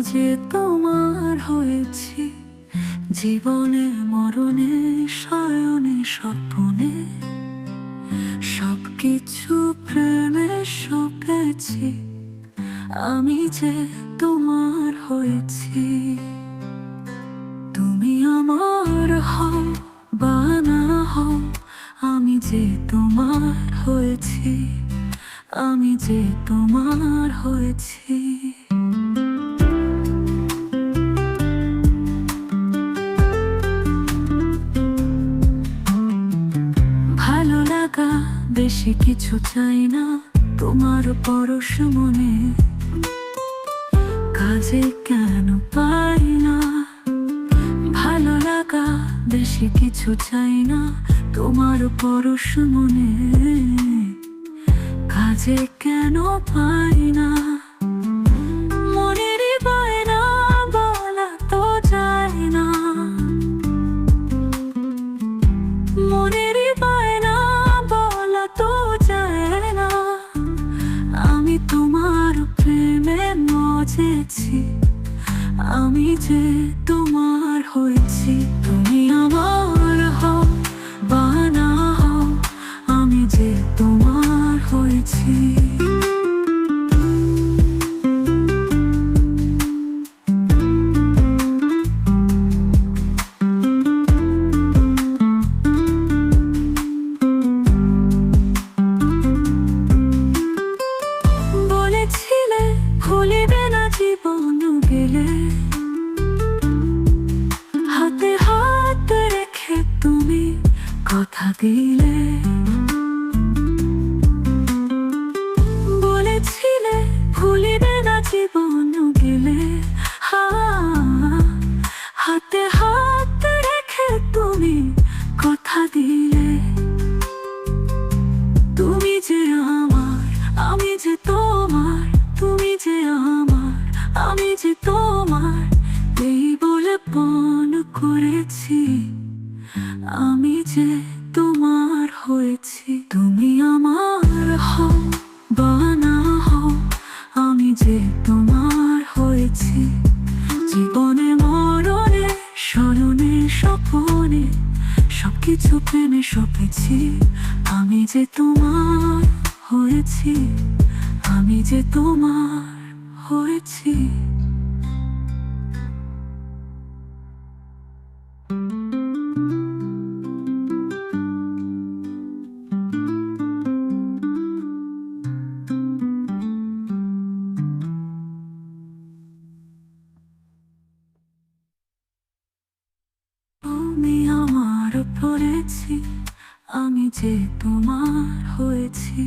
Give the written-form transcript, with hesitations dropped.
যে তোমার হয়েছি, জীবনে মরণে শয়নে স্বপ্নে সবকিছু প্রেমে সপেছি। আমি যে তোমার হয়েছি, তুমি আমার হও বা না হও, আমি যে তোমার হয়েছি, আমি যে তোমার হয়েছি। ভালো লাগা বেশি কিছু চাই না, তোমার পরশ মনে কাজে কেন পাই না। ভালো লাগা বেশি কিছু চাই না, তোমার পরশ মনে কাজে কেন পাই না। মনের বায়না বলা তো যায় না, মনের বায়না বলা তো যায় না। আমি তোমার প্রেমে মজেছি, আমি যে তোমার হয়েছি। তুমি আমার হও বা না হও, আমি যে তোমার হয়েছি। বলেছিলে ভুলিবে না জীবন গেলে, হাতে হাত রেখে তুমি কথা দিলে। বলেছিলে ভুলিবে না জীবন গেলে, হাতে হাত রেখে তুমি কথা দিলে। তুমি যে আমার, আমি যে তোমার, তুমি যে আমার, আমি যে তোমার, এই বলে পণ করেছি। আমি যে তোমার হয়েছি, তুমি আমার হও বা না হও, আমি যে তোমার হয়েছি। জীবনে মরণে স্মরণে স্বপ্নে সবকিছু প্রেমে সপেছি। আমি যে তোমার হয়েছি, আমি যে তোমার হয়েছি। তুমি আমার পড়েছি, আমি যে তোমার হয়েছি।